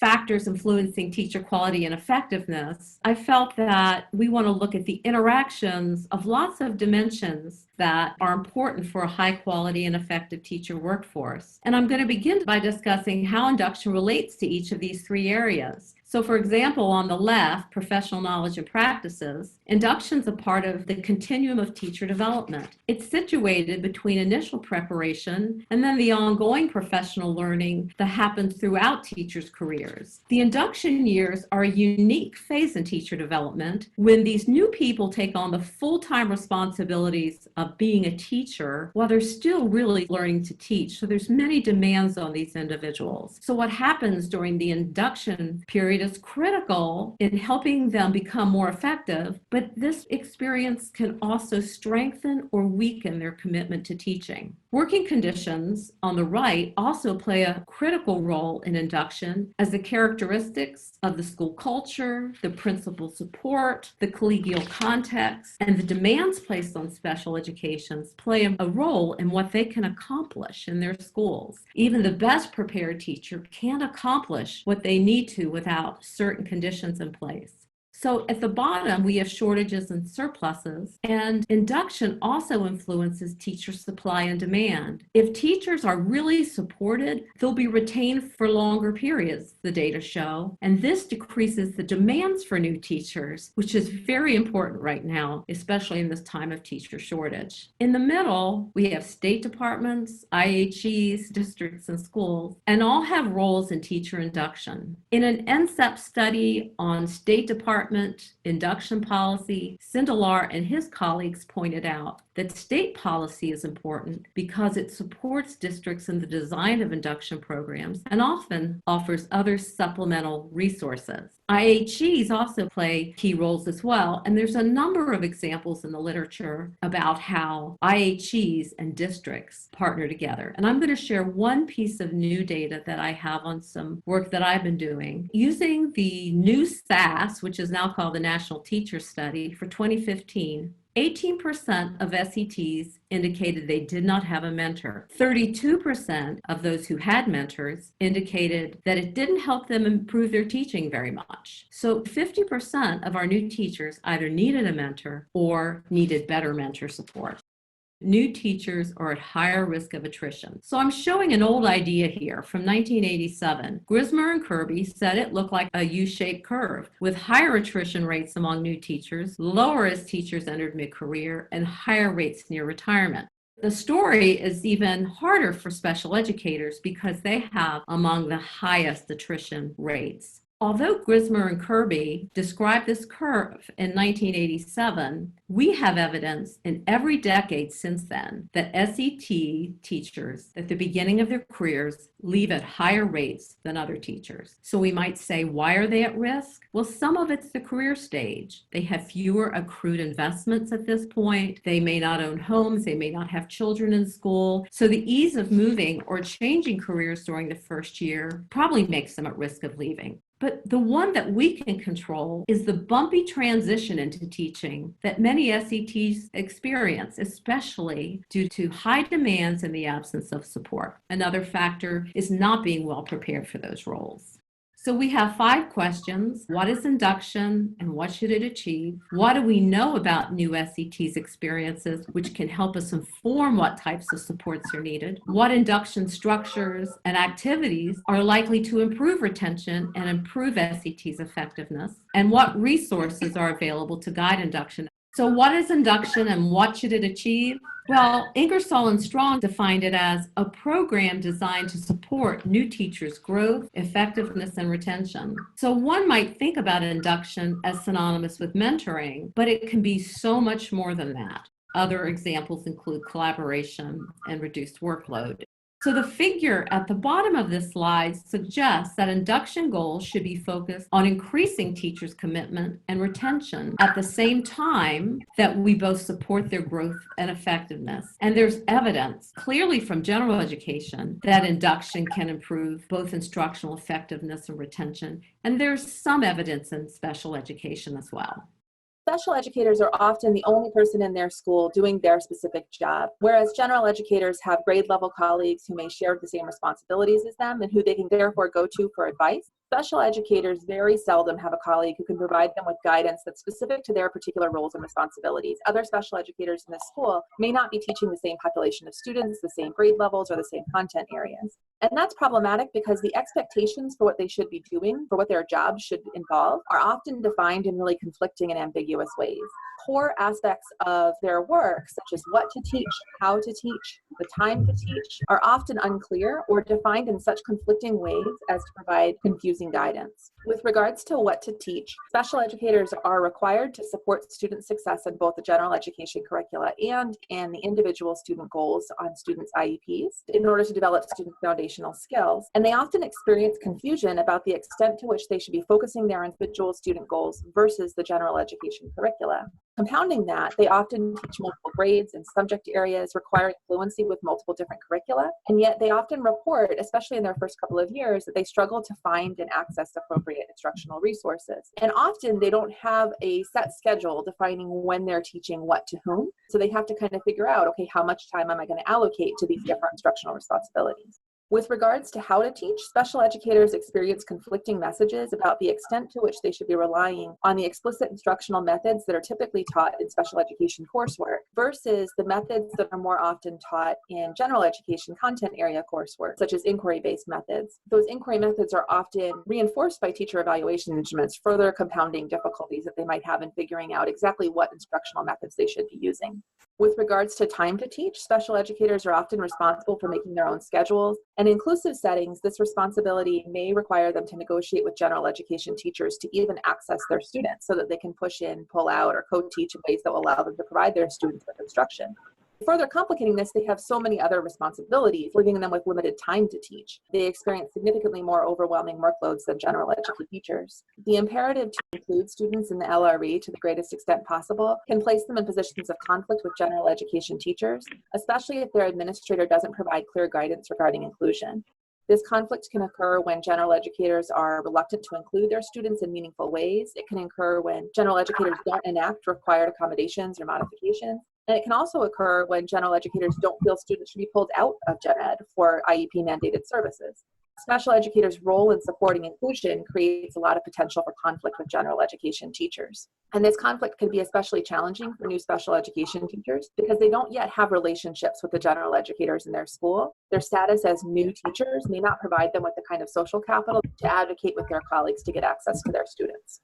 factors influencing teacher quality and effectiveness, I felt that we want to look at the interactions of lots of dimensions that are important for a high quality and effective teacher workforce. And I'm going to begin by discussing how induction relates to each of these three areas. So for example, on the left, professional knowledge and practices, induction is a part of the continuum of teacher development. It's situated between initial preparation and then the ongoing professional learning that happens throughout teachers' careers. The induction years are a unique phase in teacher development when these new people take on the full-time responsibilities of being a teacher while they're still really learning to teach. So there's many demands on these individuals. So what happens during the induction period is critical in helping them become more effective, but this experience can also strengthen or weaken their commitment to teaching. Working conditions on the right also play a critical role in induction, as the characteristics of the school culture, the principal support, the collegial context, and the demands placed on special educations play a role in what they can accomplish in their schools. Even the best prepared teacher can't accomplish what they need to without certain conditions in place. So at the bottom, we have shortages and surpluses, and induction also influences teacher supply and demand. If teachers are really supported, they'll be retained for longer periods, the data show, and this decreases the demands for new teachers, which is very important right now, especially in this time of teacher shortage. In the middle, we have state departments, IHEs, districts, and schools, and all have roles in teacher induction. In an NCEP study on state department induction policy, Sindelar and his colleagues pointed out that state policy is important because it supports districts in the design of induction programs and often offers other supplemental resources. IHEs also play key roles as well, and there's a number of examples in the literature about how IHEs and districts partner together. And I'm going to share one piece of new data that I have on some work that I've been doing. Using the new SAS, which is now called the National Teacher Study, for 2015, 18% of SETs indicated they did not have a mentor. 32% of those who had mentors indicated that it didn't help them improve their teaching very much. So 50% of our new teachers either needed a mentor or needed better mentor support. New teachers are at higher risk of attrition. So I'm showing an old idea here from 1987. Grismer and Kirby said it looked like a U-shaped curve with higher attrition rates among new teachers, lower as teachers entered mid-career, and higher rates near retirement. The story is even harder for special educators because they have among the highest attrition rates. Although Grismer and Kirby described this curve in 1987, we have evidence in every decade since then that SET teachers at the beginning of their careers leave at higher rates than other teachers. So we might say, why are they at risk? Well, some of it's the career stage. They have fewer accrued investments at this point. They may not own homes. They may not have children in school. So the ease of moving or changing careers during the first year probably makes them at risk of leaving. But the one that we can control is the bumpy transition into teaching that many SETs experience, especially due to high demands and the absence of support. Another factor is not being well prepared for those roles. So we have 5 questions. What is induction and what should it achieve? What do we know about new SETs experiences, which can help us inform what types of supports are needed? What induction structures and activities are likely to improve retention and improve SETs effectiveness? And what resources are available to guide induction? So what is induction and what should it achieve? Well, Ingersoll and Strong defined it as a program designed to support new teachers' growth, effectiveness, and retention. So one might think about induction as synonymous with mentoring, but it can be so much more than that. Other examples include collaboration and reduced workload. So the figure at the bottom of this slide suggests that induction goals should be focused on increasing teachers' commitment and retention at the same time that we both support their growth and effectiveness. And there's evidence clearly from general education that induction can improve both instructional effectiveness and retention. And there's some evidence in special education as well. Special educators are often the only person in their school doing their specific job, whereas general educators have grade level colleagues who may share the same responsibilities as them and who they can therefore go to for advice. Special educators very seldom have a colleague who can provide them with guidance that's specific to their particular roles and responsibilities. Other special educators in the school may not be teaching the same population of students, the same grade levels, or the same content areas. And that's problematic because the expectations for what they should be doing, for what their jobs should involve, are often defined in really conflicting and ambiguous ways. Core aspects of their work, such as what to teach, how to teach, the time to teach, are often unclear or defined in such conflicting ways as to provide confusing guidance. With regards to what to teach, special educators are required to support student success in both the general education curricula and in the individual student goals on students' IEPs in order to develop student foundational skills. And they often experience confusion about the extent to which they should be focusing their individual student goals versus the general education curricula. Compounding that, they often teach multiple grades and subject areas requiring fluency with multiple different curricula, and yet they often report, especially in their first couple of years, that they struggle to find and access appropriate instructional resources. And often they don't have a set schedule defining when they're teaching what to whom, so they have to kind of figure out, okay, how much time am I going to allocate to these different instructional responsibilities? With regards to how to teach, special educators experience conflicting messages about the extent to which they should be relying on the explicit instructional methods that are typically taught in special education coursework versus the methods that are more often taught in general education content area coursework, such as inquiry-based methods. Those inquiry methods are often reinforced by teacher evaluation instruments, further compounding difficulties that they might have in figuring out exactly what instructional methods they should be using. With regards to time to teach, special educators are often responsible for making their own schedules. And in inclusive settings, this responsibility may require them to negotiate with general education teachers to even access their students so that they can push in, pull out, or co-teach in ways that will allow them to provide their students with instruction. Further complicating this, they have so many other responsibilities, leaving them with limited time to teach. They experience significantly more overwhelming workloads than general education teachers. The imperative to include students in the LRE to the greatest extent possible can place them in positions of conflict with general education teachers, especially if their administrator doesn't provide clear guidance regarding inclusion. This conflict can occur when general educators are reluctant to include their students in meaningful ways. It can occur when general educators don't enact required accommodations or modifications. And it can also occur when general educators don't feel students should be pulled out of gen ed for IEP mandated services. Special educators' role in supporting inclusion creates a lot of potential for conflict with general education teachers. And this conflict can be especially challenging for new special education teachers because they don't yet have relationships with the general educators in their school. Their status as new teachers may not provide them with the kind of social capital to advocate with their colleagues to get access to their students.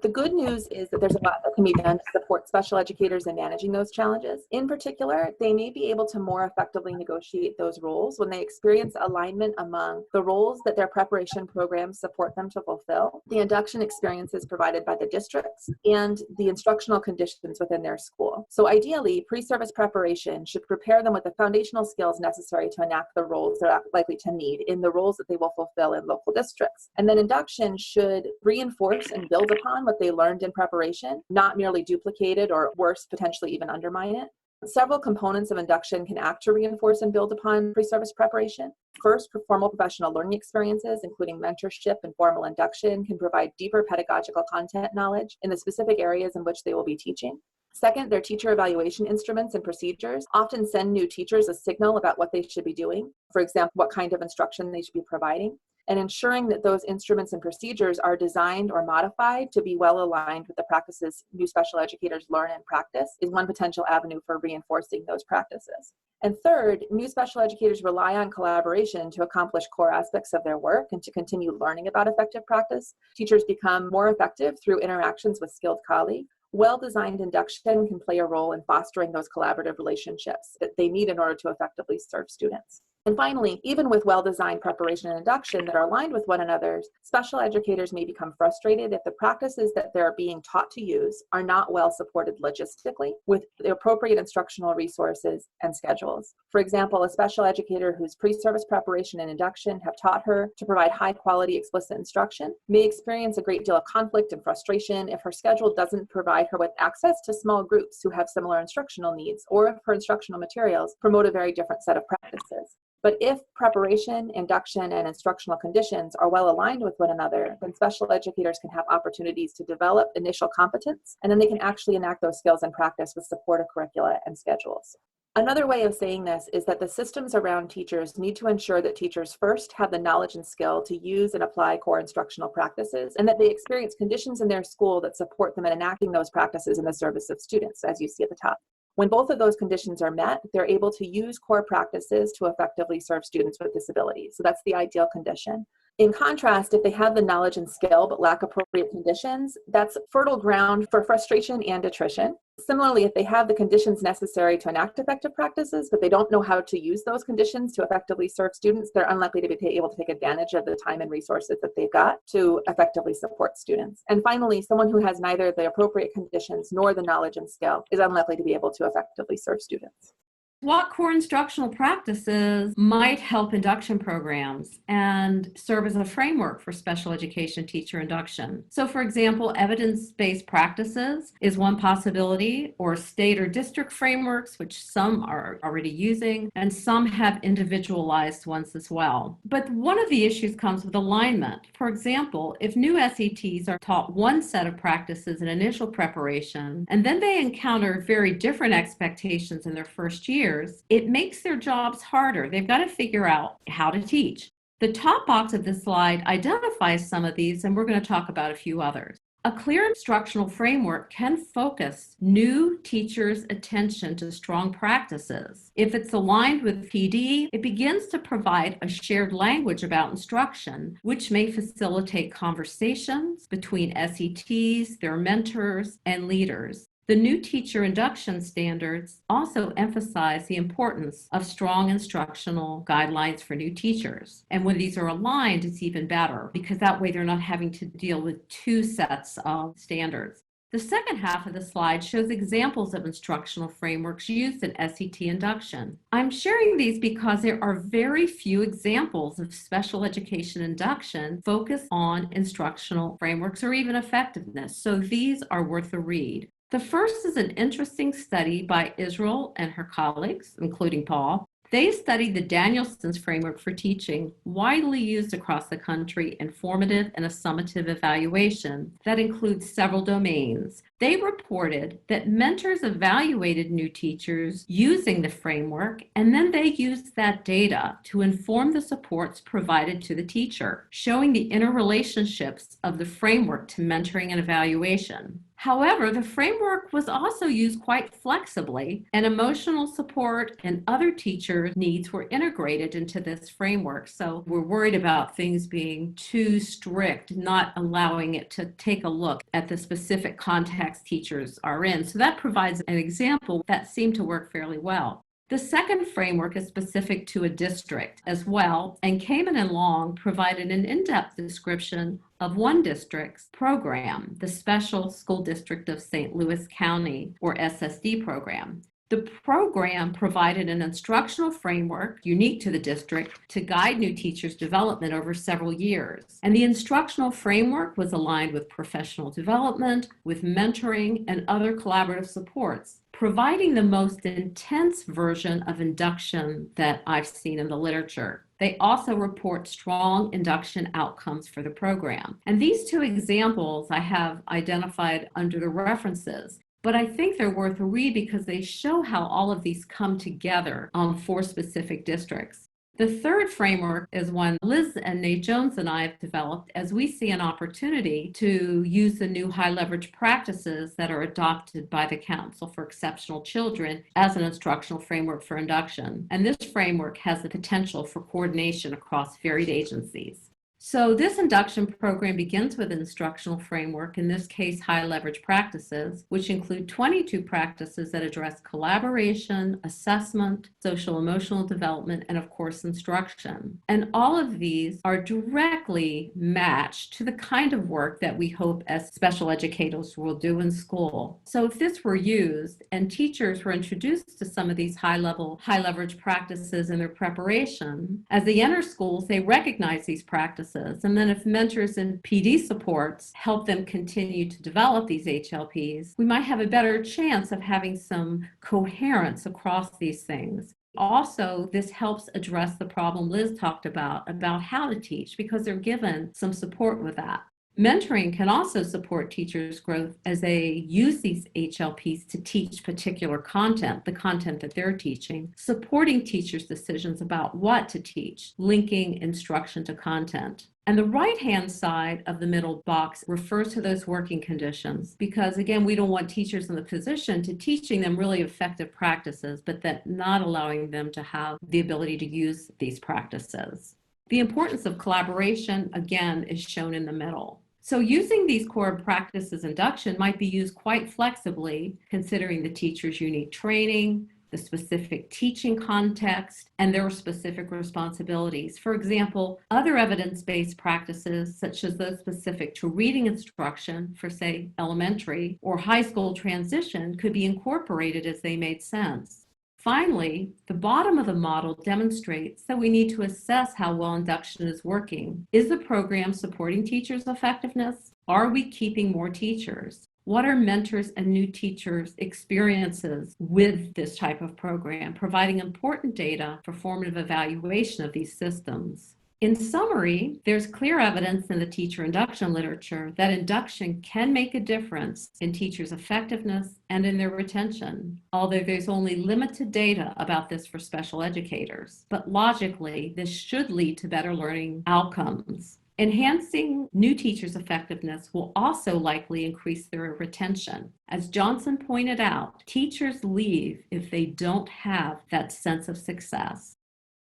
The good news is that there's a lot that can be done to support special educators in managing those challenges. In particular, they may be able to more effectively negotiate those roles when they experience alignment among the roles that their preparation programs support them to fulfill, the induction experiences provided by the districts, and the instructional conditions within their school. So ideally, pre-service preparation should prepare them with the foundational skills necessary to enact the roles they're likely to need in the roles that they will fulfill in local districts. And then induction should reinforce and build upon what they learned in preparation, not merely duplicate it or worse, potentially even undermine it. Several components of induction can act to reinforce and build upon pre-service preparation. First, formal professional learning experiences, including mentorship and formal induction, can provide deeper pedagogical content knowledge in the specific areas in which they will be teaching. Second, their teacher evaluation instruments and procedures often send new teachers a signal about what they should be doing. For example, what kind of instruction they should be providing. And ensuring that those instruments and procedures are designed or modified to be well aligned with the practices new special educators learn and practice is one potential avenue for reinforcing those practices. And third, new special educators rely on collaboration to accomplish core aspects of their work and to continue learning about effective practice. Teachers become more effective through interactions with skilled colleagues. Well-designed induction can play a role in fostering those collaborative relationships that they need in order to effectively serve students. And finally, even with well-designed preparation and induction that are aligned with one another, special educators may become frustrated if the practices that they're being taught to use are not well supported logistically with the appropriate instructional resources and schedules. For example, a special educator whose pre-service preparation and induction have taught her to provide high-quality explicit instruction may experience a great deal of conflict and frustration if her schedule doesn't provide her with access to small groups who have similar instructional needs, or if her instructional materials promote a very different set of practices. But if preparation, induction, and instructional conditions are well aligned with one another, then special educators can have opportunities to develop initial competence, and then they can actually enact those skills in practice with supportive curricula and schedules. Another way of saying this is that the systems around teachers need to ensure that teachers first have the knowledge and skill to use and apply core instructional practices, and that they experience conditions in their school that support them in enacting those practices in the service of students, as you see at the top. When both of those conditions are met, they're able to use core practices to effectively serve students with disabilities. So that's the ideal condition. In contrast, if they have the knowledge and skill but lack appropriate conditions, that's fertile ground for frustration and attrition. Similarly, if they have the conditions necessary to enact effective practices, but they don't know how to use those conditions to effectively serve students, they're unlikely to be able to take advantage of the time and resources that they've got to effectively support students. And finally, someone who has neither the appropriate conditions nor the knowledge and skill is unlikely to be able to effectively serve students. What core instructional practices might help induction programs and serve as a framework for special education teacher induction? So, for example, evidence-based practices is one possibility, or state or district frameworks, which some are already using, and some have individualized ones as well. But one of the issues comes with alignment. For example, if new SETs are taught one set of practices in initial preparation, and then they encounter very different expectations in their first year, it makes their jobs harder. They've got to figure out how to teach. The top box of this slide identifies some of these, and we're going to talk about a few others. A clear instructional framework can focus new teachers' attention to strong practices. If it's aligned with PD, it begins to provide a shared language about instruction, which may facilitate conversations between SETs, their mentors, and leaders. The new teacher induction standards also emphasize the importance of strong instructional guidelines for new teachers. And when these are aligned, it's even better, because that way they're not having to deal with two sets of standards. The second half of the slide shows examples of instructional frameworks used in SET induction. I'm sharing these because there are very few examples of special education induction focused on instructional frameworks or even effectiveness, so these are worth a read. The first is an interesting study by Israel and her colleagues, including Paul. They studied the Danielson's framework for teaching, widely used across the country in formative and a summative evaluation that includes several domains. They reported that mentors evaluated new teachers using the framework, and then they used that data to inform the supports provided to the teacher, showing the interrelationships of the framework to mentoring and evaluation. However, the framework was also used quite flexibly, and emotional support and other teacher needs were integrated into this framework. So we're worried about things being too strict, not allowing it to take a look at the specific context teachers are in. So that provides an example that seemed to work fairly well. The second framework is specific to a district as well, and Kamen and Long provided an in-depth description of one district's program, the Special School District of St. Louis County, or SSD program. The program provided an instructional framework unique to the district to guide new teachers' development over several years. And the instructional framework was aligned with professional development, with mentoring, and other collaborative supports, providing the most intense version of induction that I've seen in the literature. They also report strong induction outcomes for the program. And these two examples I have identified under the references, but I think they're worth a read because they show how all of these come together for specific districts. The third framework is one Liz and Nate Jones and I have developed as we see an opportunity to use the new high leverage practices that are adopted by the Council for Exceptional Children as an instructional framework for induction. And this framework has the potential for coordination across varied agencies. So this induction program begins with an instructional framework, in this case, high leverage practices, which include 22 practices that address collaboration, assessment, social emotional development, and of course, instruction. And all of these are directly matched to the kind of work that we hope as special educators will do in school. So if this were used and teachers were introduced to some of these high leverage practices in their preparation, as they enter schools, they recognize these practices. And then if mentors and PD supports help them continue to develop these HLPs, we might have a better chance of having some coherence across these things. Also, this helps address the problem Liz talked about how to teach, because they're given some support with that. Mentoring can also support teachers' growth as they use these HLPs to teach particular content, the content that they're teaching, supporting teachers' decisions about what to teach, linking instruction to content. And the right-hand side of the middle box refers to those working conditions, because again, we don't want teachers in the position to teaching them really effective practices, but that not allowing them to have the ability to use these practices. The importance of collaboration, again, is shown in the middle. So using these core practices induction might be used quite flexibly, considering the teacher's unique training, the specific teaching context, and their specific responsibilities. For example, other evidence-based practices, such as those specific to reading instruction for, say, elementary or high school transition, could be incorporated as they made sense. Finally, the bottom of the model demonstrates that we need to assess how well induction is working. Is the program supporting teachers' effectiveness? Are we keeping more teachers? What are mentors and new teachers' experiences with this type of program, providing important data for formative evaluation of these systems? In summary, there's clear evidence in the teacher induction literature that induction can make a difference in teachers' effectiveness and in their retention, although there's only limited data about this for special educators. But logically, this should lead to better learning outcomes. Enhancing new teachers' effectiveness will also likely increase their retention. As Johnson pointed out, teachers leave if they don't have that sense of success.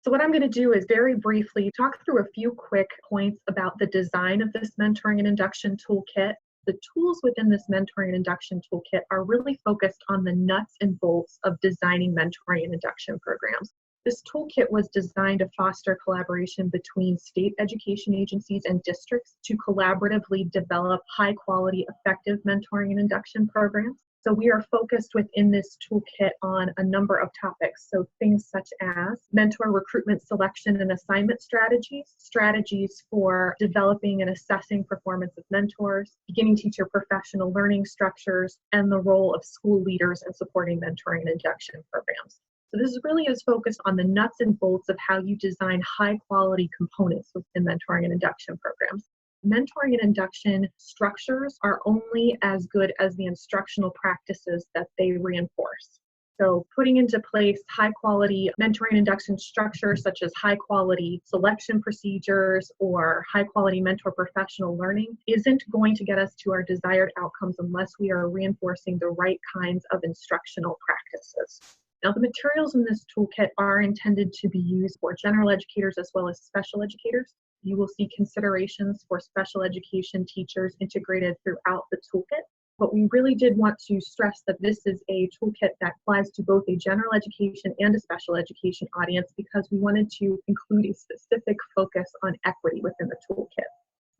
So what I'm going to do is very briefly talk through a few quick points about the design of this mentoring and induction toolkit. The tools within this mentoring and induction toolkit are really focused on the nuts and bolts of designing mentoring and induction programs. This toolkit was designed to foster collaboration between state education agencies and districts to collaboratively develop high-quality, effective mentoring and induction programs. So we are focused within this toolkit on a number of topics. So things such as mentor recruitment, selection, and assignment strategies, strategies for developing and assessing performance of mentors, beginning teacher professional learning structures, and the role of school leaders in supporting mentoring and induction programs. So this really is focused on the nuts and bolts of how you design high quality components within mentoring and induction programs. Mentoring and induction structures are only as good as the instructional practices that they reinforce. So putting into place high quality mentoring and induction structures such as high quality selection procedures or high quality mentor professional learning isn't going to get us to our desired outcomes unless we are reinforcing the right kinds of instructional practices. Now, the materials in this toolkit are intended to be used for general educators as well as special educators. You will see considerations for special education teachers integrated throughout the toolkit, but we really did want to stress that this is a toolkit that applies to both a general education and a special education audience because we wanted to include a specific focus on equity within the toolkit.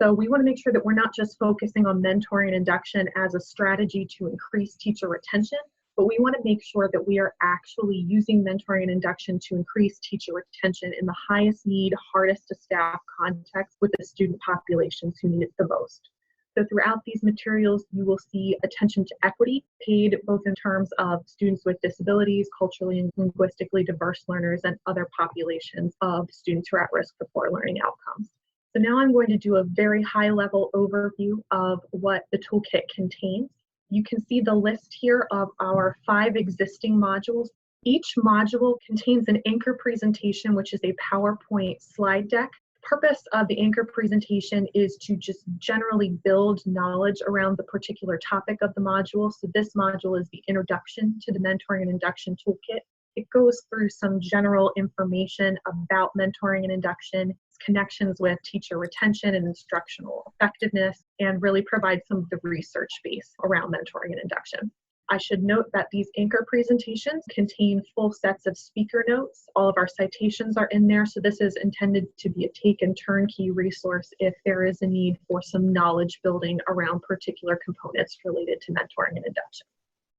So we want to make sure that we're not just focusing on mentoring and induction as a strategy to increase teacher retention, but we want to make sure that we are actually using mentoring and induction to increase teacher retention in the highest need, hardest to staff context with the student populations who need it the most. So throughout these materials, you will see attention to equity paid both in terms of students with disabilities, culturally and linguistically diverse learners, and other populations of students who are at risk for poor learning outcomes. So now I'm going to do a very high-level overview of what the toolkit contains. You can see the list here of our 5 existing modules. Each module contains an anchor presentation, which is a PowerPoint slide deck. The purpose of the anchor presentation is to just generally build knowledge around the particular topic of the module. So this module is the Introduction to the Mentoring and Induction Toolkit. It goes through some general information about mentoring and induction, its connections with teacher retention and instructional effectiveness, and really provides some of the research base around mentoring and induction. I should note that these anchor presentations contain full sets of speaker notes. All of our citations are in there, so this is intended to be a take and turnkey resource if there is a need for some knowledge building around particular components related to mentoring and induction.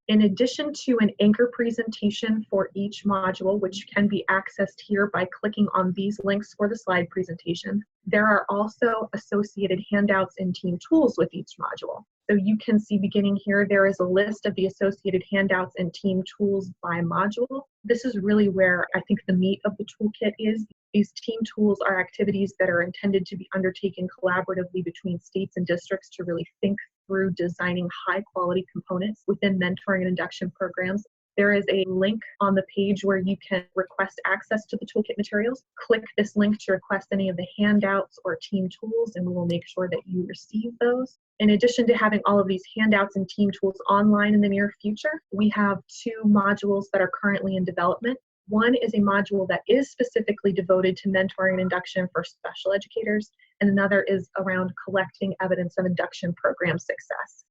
In addition to an anchor presentation for each module, which can be accessed here by clicking on these links for the slide presentation, there are also associated handouts and team tools with each module. So you can see beginning here, there is a list of the associated handouts and team tools by module. This is really where I think the meat of the toolkit is. These team tools are activities that are intended to be undertaken collaboratively between states and districts to really think through designing high quality components within mentoring and induction programs. There is a link on the page where you can request access to the toolkit materials. Click this link to request any of the handouts or team tools, and we will make sure that you receive those. In addition to having all of these handouts and team tools online in the near future, we have 2 modules that are currently in development. One is a module that is specifically devoted to mentoring and induction for special educators, and another is around collecting evidence of induction program success.